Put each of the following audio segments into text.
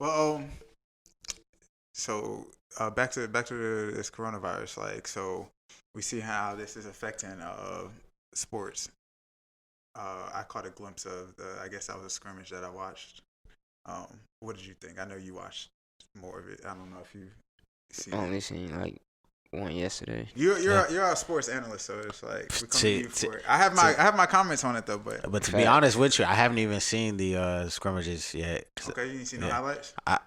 Well, so back to this coronavirus. Like, so we see how this is affecting sports. I caught a glimpse of I guess that was a scrimmage that I watched. What did you think? I know you watched more of it. I don't know if you seen. Only seen like one yesterday. You're a sports analyst, so it's like we come to you for it. I have my comments on it though, but to be honest with you, I haven't even seen the scrimmages yet. Okay, you didn't see no highlights? I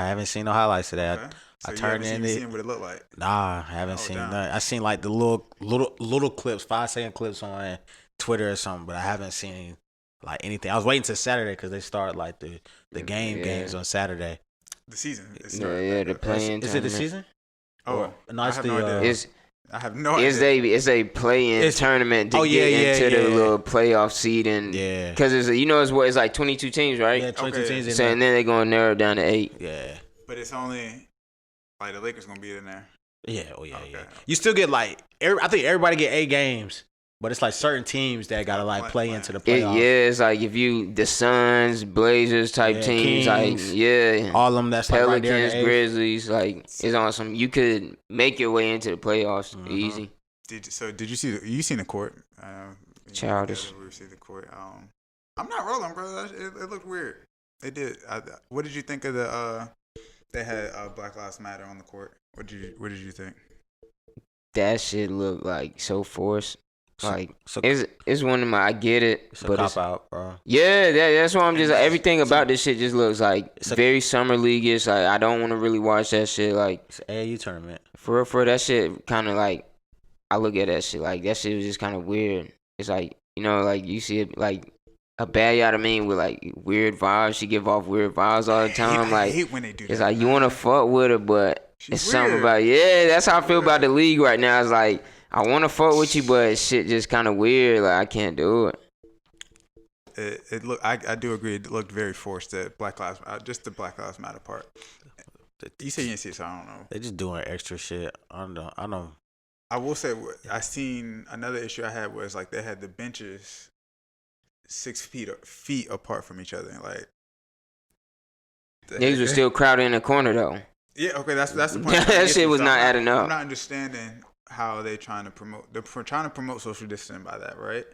haven't seen no highlights today. Okay. So I turned in it. Seen what it looked like? Nah, I haven't seen none. I seen like the little clips, 5-second clips on Twitter or something, but I haven't seen like anything. I was waiting till Saturday because they start like the games on Saturday. The season. The playing. Is it the season? Oh, no, it's I have no idea. It's a play-in tournament to get into the little playoff seed, and because it's it's like 22 teams, right? Yeah, 22 teams. So and then they're gonna narrow it down to 8. Yeah, but it's only like the Lakers gonna be in there. Yeah, yeah. You still get like I think everybody get 8 games. But it's like certain teams that gotta like play into the playoffs. It's like if the Suns, Blazers type teams, Kings, like all of them that's Pelicans, like right there Grizzlies, like it's awesome. You could make your way into the playoffs easy. Did you see? You seen the court? Childish. We see the court. I'm not rolling, bro. It looked weird. It did. What did you think of they had Black Lives Matter on the court? What did you think? That shit looked like so forced. Like it's one of my I get it, but it's out, bro. Yeah, that's why I'm just everything about this shit just looks like very summer league-ish. Like I don't want to really watch that shit. Like it's an AAU tournament. For that shit, kind of like I look at that shit like that shit was just kind of weird. It's like like you see it like a bad Yada Mean with like weird vibes. She give off weird vibes all the time. I hate when they do that. It's like you want to fuck with her, but it's something about that's how I feel about the league right now. It's like. I want to fuck with you, but shit just kind of weird. Like, I can't do it. It look. I do agree. It looked very forced. That Black Lives, just the Black Lives Matter part. You say you didn't see it, so I don't know. They just doing extra shit. I don't. I will say, I seen another issue I had was like they had the benches 6 feet apart from each other. Like niggas were still crowded in the corner though. Yeah. Okay. That's the point. That shit was not adding up. I'm not understanding. How they trying to promote? They're trying to promote social distancing by that, right?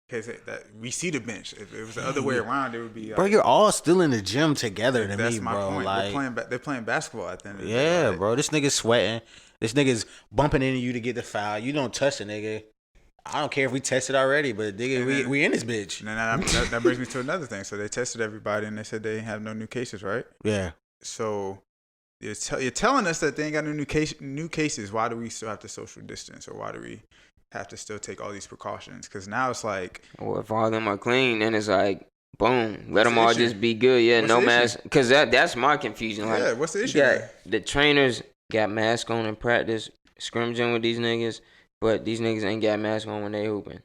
Because that we see the bench. If it was the other way around, it would be. Bro, you're all still in the gym together. To that's me, my bro. Point. Like they're playing basketball at the end of the day. day, bro. This nigga's sweating. This nigga's bumping into you to get the foul. You don't touch the nigga. I don't care if we tested already, but nigga, we in this bitch. And that brings me to another thing. So they tested everybody, and they said they have no new cases, right? Yeah. So. You're telling us that they ain't got no new cases. Why do we still have to social distance, or why do we have to still take all these precautions? Because now it's like, well, if all of them are clean, then it's like, boom, let them all just be good. Yeah, no mask. Because that's my confusion. Like, what's the issue? The trainers got masks on in practice, scrimmaging with these niggas, but these niggas ain't got masks on when they hooping.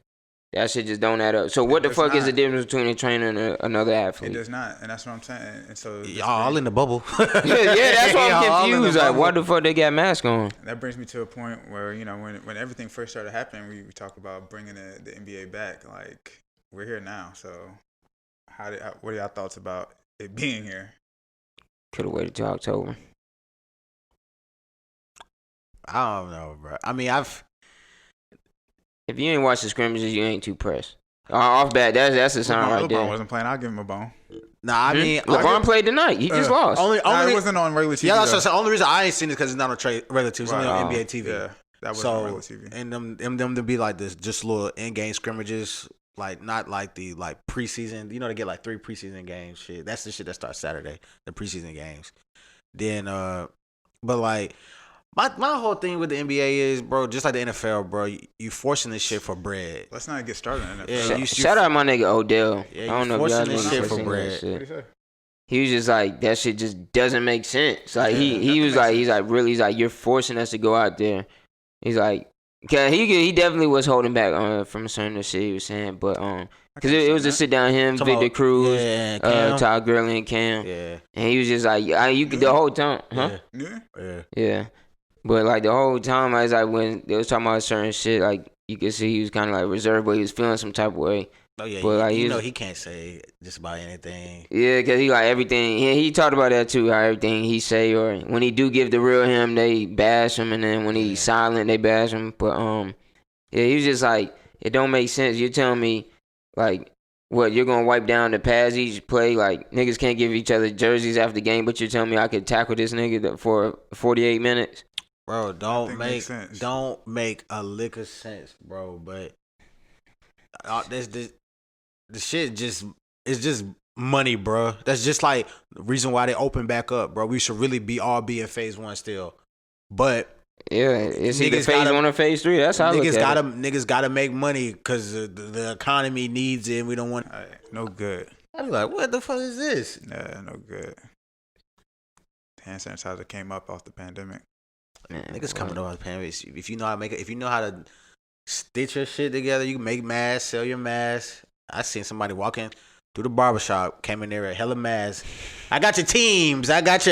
That shit just don't add up. So what the fuck is the difference between a trainer and another athlete? It does not, and that's what I'm saying. And so y'all all in the bubble. yeah, that's why I'm confused. Like, why the fuck they got masks on? That brings me to a point where when everything first started happening, we talked about bringing the NBA back. Like we're here now, so what are y'all thoughts about it being here? Could have waited till October. I don't know, bro. I mean, if you ain't watched the scrimmages, you ain't too pressed. Off bat, that's the sign right there. LeBron wasn't playing. I'll give him a bone. Nah, I mean, LeBron played tonight. He just lost. It wasn't on regular TV. Yeah, that's what I said. Only reason I ain't seen it because it's not on regular TV. It's only on NBA TV. Yeah, that wasn't on regular TV. And them to be like this, just little in-game scrimmages, like not like the preseason. They get like 3 preseason games. Shit, that's the shit that starts Saturday. The preseason games. Then, but like. My whole thing with the NBA is, bro, just like the NFL, bro, you forcing this shit for bread. Let's not get started on the NFL. Yeah, shout out my nigga Odell. Yeah, I don't know if y'all this shit for bread. What did he say? He was just like, that shit just doesn't make sense. Like he was like, he's like, you're forcing us to go out there. He's like, cause he definitely was holding back from certain the shit he was saying, but because it was a sit down him, Victor Cruz, Todd Gurley, and Cam. Yeah, and he was just like, you could the whole time, huh? Yeah. But, like, the whole time, I was like, when they was talking about certain shit, like, you could see he was kind of, like, reserved, but he was feeling some type of way. Oh yeah, But like, he can't say just about anything. Yeah, cause he like everything. He talked about that too. How everything he say, or when he do give the real him, they bash him, and then when he's silent, they bash him. But yeah, he was just like, it don't make sense. You're telling me like, what, you're gonna wipe down the pads each play? Like, niggas can't give each other jerseys after the game, but you're telling me I could tackle this nigga for 48 minutes? Bro, don't make a lick of sense, bro. But the shit it's just money, bro. That's just like the reason why they open back up, bro. We should really be in phase 1 still, but yeah, it's either phase 1 or phase 3. That's how niggas gotta make money because the economy needs it. And we don't want no good. I be like, what the fuck is this? Yeah, no good. Hand sanitizer came up off the pandemic. Man, niggas coming off the pandemic. If you know how to if you know how to stitch your shit together, you can make masks, sell your masks. I seen somebody walking through the barbershop, came in there with hella masks. I got your teams. I got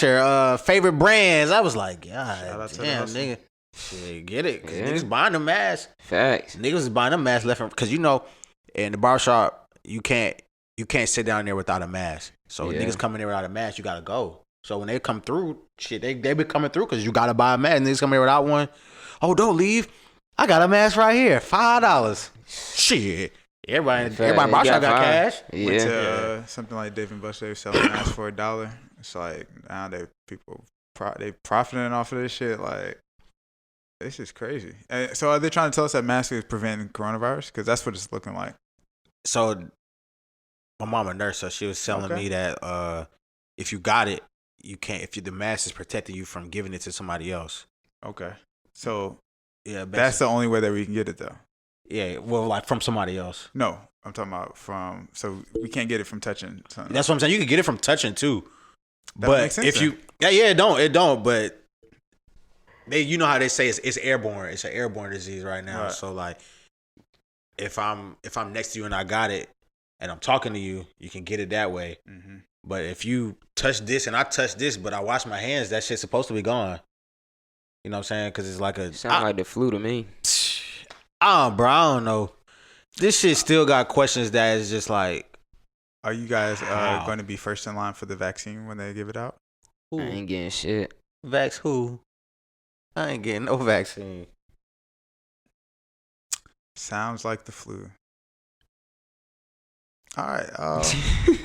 your favorite brands. I was like, God damn, nigga. Shit, get it. Cause niggas buying them masks. Facts. Niggas is buying them masks left and because in the barbershop, you can't sit down there without a mask. So niggas coming there without a mask, you gotta go. So when they come through, shit, they be coming through because you gotta buy a mask. Niggas come here without one. Oh, don't leave. I got a mask right here. $5. Shit. Everybody barbershop got cash. Yeah. Went to something like Dave & Buster's selling masks for $1. It's like now they profiting off of this shit. Like, this is crazy. And so are they trying to tell us that masks is preventing coronavirus? Because that's what it's looking like. So my mom a nurse, so she was telling me that if you got it, you can't. If the mask is protecting you from giving it to somebody else. Okay. So yeah, that's the only way that we can get it though. Yeah, well, like from somebody else. No, I'm talking about so we can't get it from touching something. That's what I'm saying. You can get it from touching too. That but makes sense if you it don't. But you know how they say it's airborne. It's an airborne disease right now. Right. So like, if I'm next to you and I got it, and I'm talking to you, you can get it that way. Mm-hmm. But if you touch this and I touch this, but I wash my hands, that shit's supposed to be gone. You know what I'm saying? Because it's like sound like the flu to me. Bro, I don't know. This shit still got questions that is just like, are you guys going to be first in line for the vaccine when they give it out? I ain't getting shit. Vax who? I ain't getting no vaccine. Sounds like the flu. All right.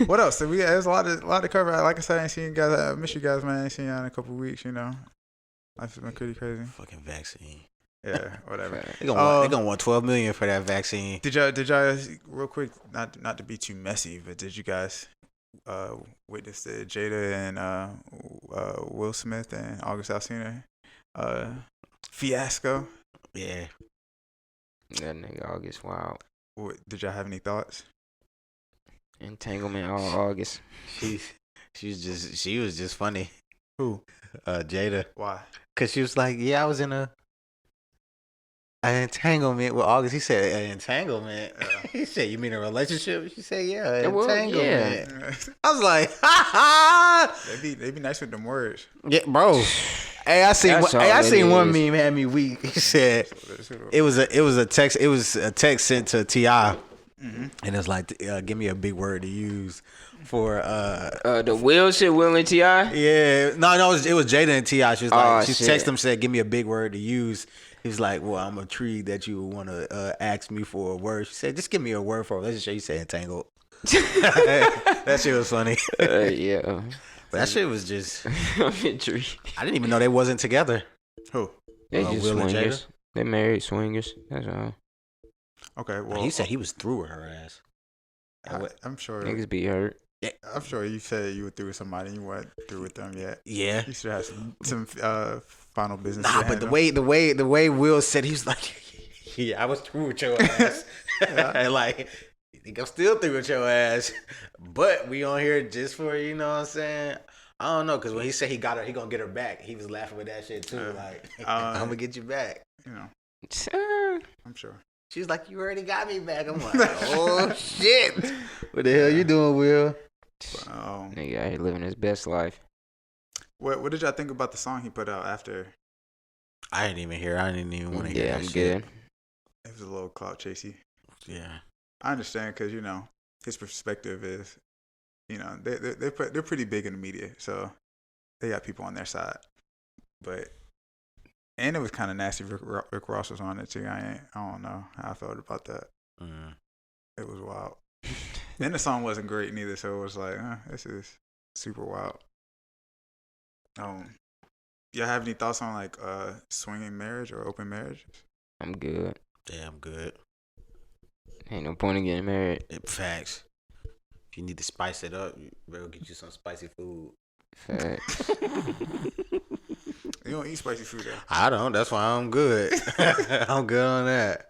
What else? So there's a lot to cover. Like I said, I ain't seen you guys. I miss you guys, man. I ain't seen you in a couple of weeks. Life's been pretty crazy. Fucking vaccine. Yeah, whatever. They gonna want $12 million for that vaccine. Did y'all real quick? Not to be too messy, but did you guys witness the Jada and Will Smith and August Alsina fiasco? Yeah. That nigga August, wow. Did y'all have any thoughts? Entanglement all August. She was just funny. Who? Jada. Why? Cause she was like, yeah, I was in an entanglement with August. He said an entanglement. He said, you mean a relationship? She said, yeah, an entanglement. Yeah. I was like, ha ha. They be nice with them words. Yeah, bro. Hey, I seen one meme had me weak. He said it was a text sent to T.I. Mm-hmm. And it's like, give me a big word to use for the Will shit, Will and T.I. Yeah, no, it was Jada and T.I. She was like, she texted him, said, give me a big word to use. He was like, well, I'm intrigued that you want to ask me for a word. She said, just give me a word for it. Let's just show you say entangled. That shit was funny. Yeah. But that shit was just. I'm intrigued. I didn't even know they wasn't together. Who? They just Will and swingers. Jada? They married swingers. That's all. Okay, well. He said he was through with her ass. I'm sure. Niggas be hurt. Yeah. I'm sure you said you were through with somebody and you weren't through with them yet. Yeah. You should have some final business. Nah, but the way Will said, he was like, yeah, I was through with your ass. And like, I think I'm still through with your ass. But we on here just for, you know what I'm saying? I don't know, because when he said he got her, he gonna get her back. He was laughing with that shit too. Like, I'm gonna get you back. You know. I'm sure. She's like, you already got me back. I'm like, oh shit. What the hell you doing, Will? Nigga out here living his best life. What did y'all think about the song he put out after? I didn't even hear. I didn't even want to hear that I'm shit. good. It was a little clout chasey. Yeah. I understand because his perspective is, they're pretty big in the media, so they got people on their side. But and it was kind of nasty. Rick Ross was on it too. I don't know how I felt about that. It was wild. And the song wasn't great neither, so it was like, this is super wild. Y'all have any thoughts on like swinging marriage or open marriage? I'm good. Yeah, I'm good. Ain't no point in getting married. Facts. If you need to spice it up, you better get you some spicy food. Facts. You don't eat spicy food though. I don't. That's why I'm good. I'm good on that.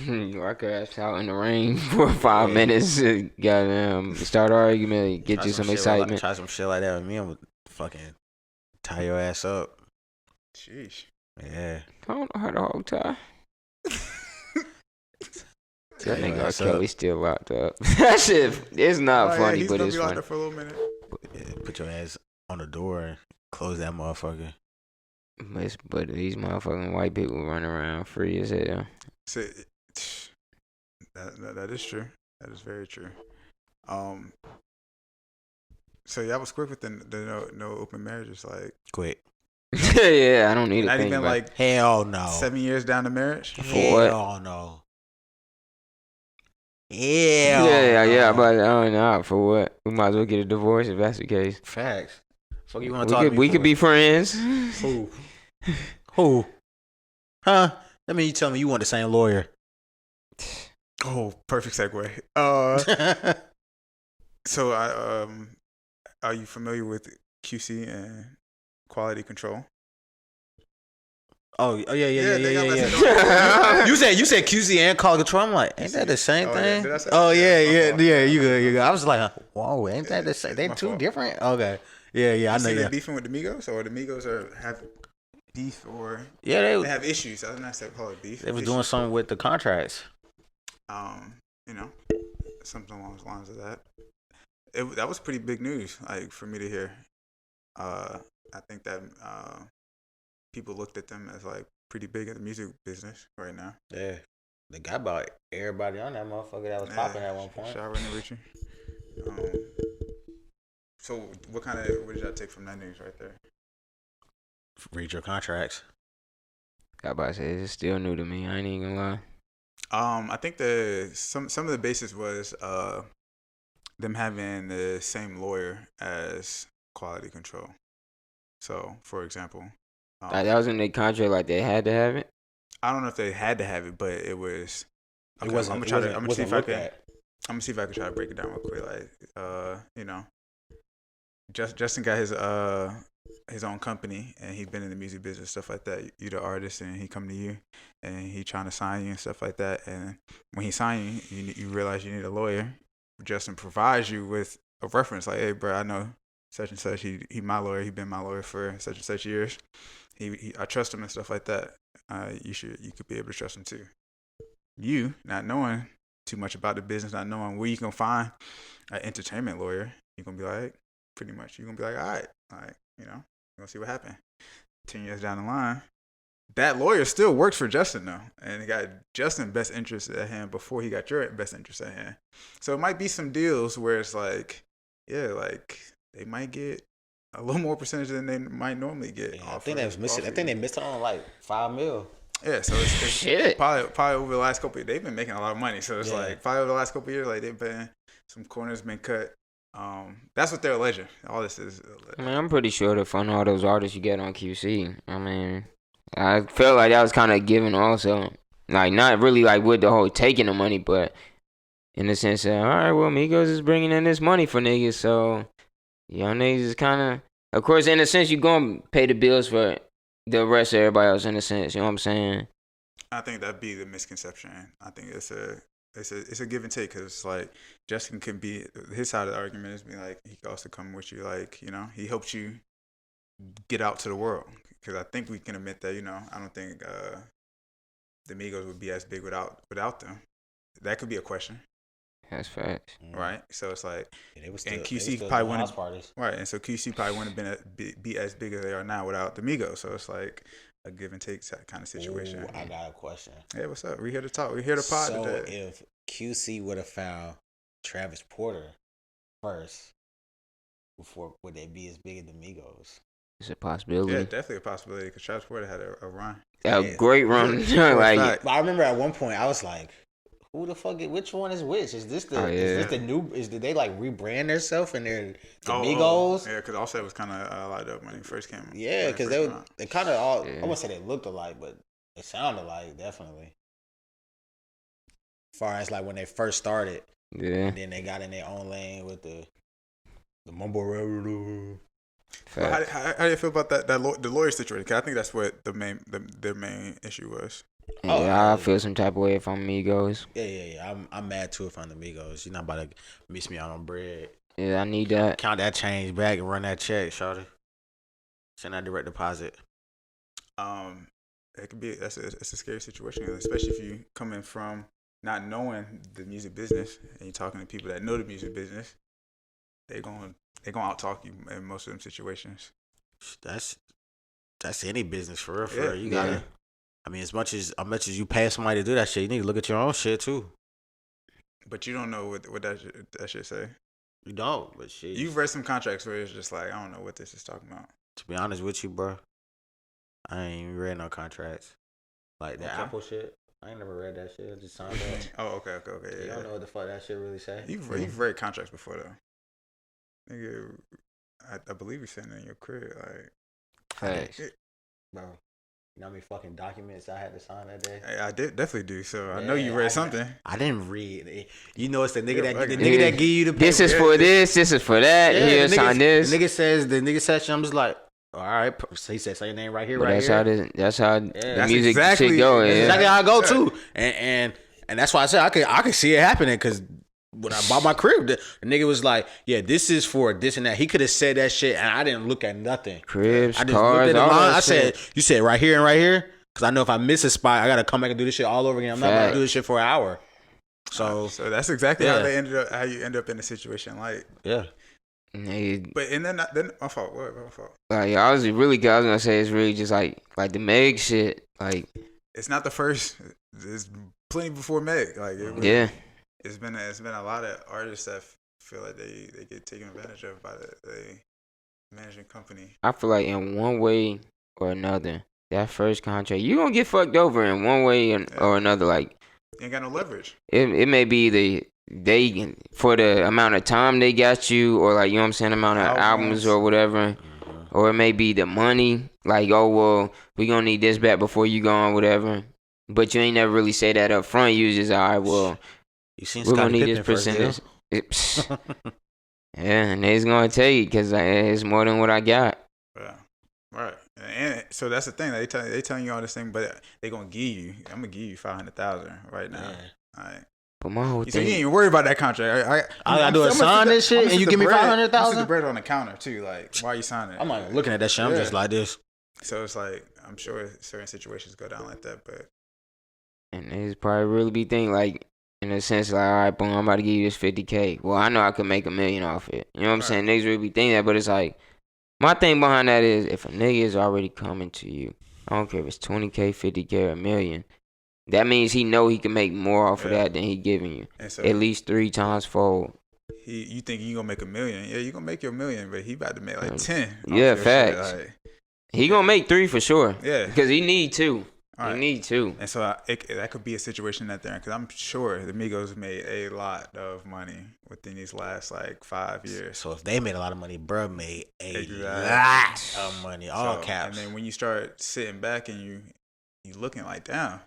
I could ask out in the rain for 5 minutes. Goddamn, start an argument, get you some excitement. Try some shit like that with me. I'm gonna fucking tie your ass up. Sheesh. Yeah. I don't know how to hog tie. That nigga R. Kelly still locked up. That shit, it's not funny, but it's funny. For a little minute. Put your ass on the door and close that motherfucker. But these motherfucking white people run around free as hell. See, that is true. That is very true. So y'all was quick with the no open marriages, like quick. Yeah, I don't need to not think even about like hell no. 7 years down to marriage. For what? Hell no. Yeah, but I don't know for what. We might as well get a divorce if that's the case. Facts. Fuck you want to talk to me We could be friends. Who? Huh? That mean you tell me you want the same lawyer. Oh, perfect segue. So are you familiar with QC and quality control? Oh yeah. Yeah. You said QC and quality control. I'm like, ain't that the same thing? Did I say that? Yeah. You good. I was like, whoa, ain't that the same? They two different. Okay. Yeah. I know. They beefing with the Migos, or the Migos have beef, or they have issues. I don't know if they call it beef. They was doing something with the contracts. Something along the lines of that. That was pretty big news, like for me to hear. I think that people looked at them as like pretty big in the music business right now. Yeah, they got about everybody on that motherfucker that was popping at one point. Shout out to Richie. So what did y'all take from that news right there? Read your contracts. I about to say it's still new to me. I ain't even gonna lie. I think some of the basis was them having the same lawyer as quality control. So, for example, that was in their contract, like they had to have it. I don't know if they had to have it, but it was. Okay, it wasn't. I'm gonna see if I can try to break it down real quick. Like, Justin got his own company, and he's been in the music business, stuff like that. You the artist, and he come to you, and he trying to sign you and stuff like that. And when he sign you realize you need a lawyer. Justin provides you with a reference, like, hey, bro, I know such and such. He my lawyer. He been my lawyer for such and such years. I trust him and stuff like that. You could be able to trust him too. You not knowing too much about the business, not knowing where you can find an entertainment lawyer, you're gonna be like, pretty much, you're gonna be like, all right, we're gonna see what happened. 10 years down the line, that lawyer still works for Justin though, and he got Justin's best interest at hand before he got your best interest at hand. So it might be some deals where it's like, yeah, like they might get a little more percentage than they might normally get. Yeah, I think they missed it. I think they missed it on like $5 million. Yeah, so it's shit. Probably over the last couple of years, they've been making a lot of money. So it's like probably over the last couple of years, like they've been, some corners been cut. That's what they're alleging. All this is. I mean, I'm pretty sure to fund all those artists you get on QC. I mean, I felt like that was kind of given also. Like, not really like with the whole taking the money, but in the sense that, all right, well, Migos is bringing in this money for niggas, so young niggas is kind of course, in a sense, you going to pay the bills for the rest of everybody else, in a sense. You know what I'm saying? I think that'd be the misconception. I think it's a give and take, because like Justin can be, his side of the argument is be like, he can also come with you, like, he helped you get out to the world. Because I think we can admit that, I don't think the Migos would be as big without them. That could be a question. That's facts. Right? So it's like, and QC still probably wouldn't, parties. right? And so QC probably wouldn't have be as big as they are now without the Migos. So it's like a give and take kind of situation. Ooh, I got a question. Hey, what's up? We here to talk. We here to pod today. So if QC would have found Travis Porter first before would they be as big as the Migos? It's a possibility. Yeah, definitely a possibility because Travis Porter had a run. A great run. But I remember at one point I was like, who the fuck? Which one is which? Is this the? Is this the new? Did they like rebrand themselves and they're the Migos? Yeah, because Offset was kind of light up when he first came. Yeah, because they kind of all. I wouldn't say they looked alike, but they sounded alike definitely. As far as like when they first started, and then they got in their own lane with the mumble rapper. Well, how do you feel about the lawyer situation? Because I think that's what their main issue was. Yeah, I feel some type of way if I'm Migos. Yeah. I'm mad too if I'm the Migos. You're not about to miss me out on bread. Yeah, I need that. Count that change back and run that check, shawty. Send that direct deposit. It could be it's a scary situation, especially if you coming from not knowing the music business and you're talking to people that know the music business. They're gonna out talk you in most of them situations. That's any business for real. For real. You gotta. I mean, as much as you pay somebody to do that shit, you need to look at your own shit too. But you don't know what that shit say. You don't, but shit. You've read some contracts where it's just like, I don't know what this is talking about. To be honest with you, bro, I ain't even read no contracts. Like the Apple shit. I ain't never read that shit. I just signed that. Oh, okay. Yeah. You don't know what the fuck that shit really say. You've read contracts before though. Nigga, I believe you sitting in your crib, like. Thanks. Bro. You know how many fucking documents I had to sign that day? I definitely do. So I know you read something. I didn't read. You know, it's the nigga that give you the paper. This is for this. This is for that. Yeah, here, sign this. The nigga says, I'm just like, all right. So he said, say your name right here, but right here. That's how the that's music exactly, shit go. That's exactly how I go too. And that's why I said I could see it happening because when I bought my crib, the nigga was like, yeah, this is for this and that. He could have said that shit and I didn't look at nothing. Cribs, I just cars, looked at the all line. that I said, shit. you said right here and right here? Because I know if I miss a spot, I got to come back and do this shit all over again. I'm not going to do this shit for an hour. So that's exactly how you end up in a situation like. Yeah. But and then my fault. What? My fault. Like I was gonna say it's really just like the Meg shit. Like it's not the first. There's plenty before Meg. Like it's been a lot of artists that feel like they get taken advantage of by the managing company. I feel like in one way or another, that first contract you gonna get fucked over in one way or another. Like you ain't got no leverage. It may be they for the amount of time they got you, or like you know what I'm saying, amount of albums or whatever, or it may be the money. Like we gonna need this back before you go on whatever. But you ain't never really say that up front. You just all right. Well, we're gonna need this percentage. Yeah, and they's gonna take because it's more than what I got. Yeah, right. And so that's the thing. They telling you all this thing, but they gonna give you. I'm gonna give you $500,000 right now. All right. But my whole so thing, you ain't even worried about that contract. I gotta do a sign this shit, and you give me $500,000. I'm the bread on the counter too. Like, why are you signing it? I'm like looking at that shit. I'm just like this. So it's like I'm sure certain situations go down like that, but. And it's probably really be thinking like in a sense like, all right, boom, I'm about to give you this $50K. Well, I know I could make $1 million off it. You know what I'm saying? Niggas really be thinking that, but it's like my thing behind that is if a nigga is already coming to you, I don't care if it's $20K, $50K, or $1 million. That means he know he can make more off of that than he giving you. So, at least 3 times fold. You think you gonna make $1 million? Yeah, you gonna make your $1 million, but he about to make like 10. Yeah, facts. Like, he gonna make 3 for sure. Yeah, because he need 2. Right. You need 2. And so that could be a situation that they're in, because I'm sure the Migos made a lot of money within these last like 5 years. So if they made a lot of money, bro made a lot of money, all caps. And then when you start sitting back and you looking like, damn,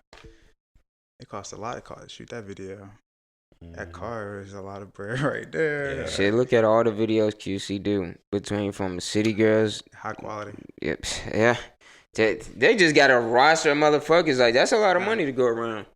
it costs a lot to shoot that video. That car is a lot of bread right there. Yeah. Shit, look at all the videos QC do from City Girls. High quality. Yep. Yeah. They just got a roster of motherfuckers. Like, that's a lot of money to go around.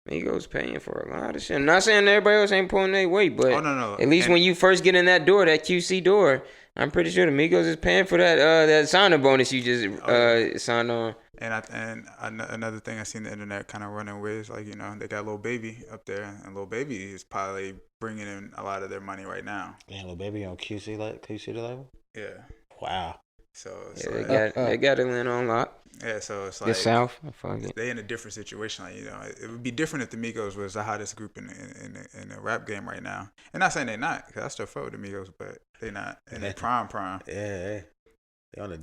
Migos paying for a lot of shit. I'm not saying everybody else ain't pulling their weight, but no. At least when you first get in that door, that QC door, I'm pretty sure the Migos is paying for that signing bonus you just signed on. And another thing I seen the internet kind of running with is, like, you know, they got Lil Baby up there, and Lil Baby is probably bringing in a lot of their money right now. Man, Lil Baby on QC the label? Yeah. Wow. So it's they got Atlanta on lock. yeah, so it's The like South. Fuck it. they in a different situation. Like, you know, it would be different if the Migos was the hottest group in the rap game right now. And not saying they not, because I still fuck with the Migos, but they not in their prime. Yeah, they on the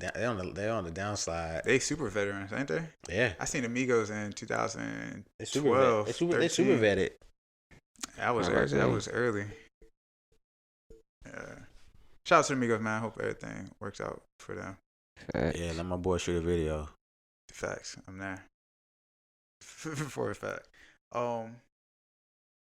downslide. They super veterans, ain't they? Yeah, I seen the Migos in 2012. They super vetted. That was early. Shout out to the Migos, man. I hope everything works out for them. Yeah, let my boy shoot a video. Facts. I'm there. For a fact.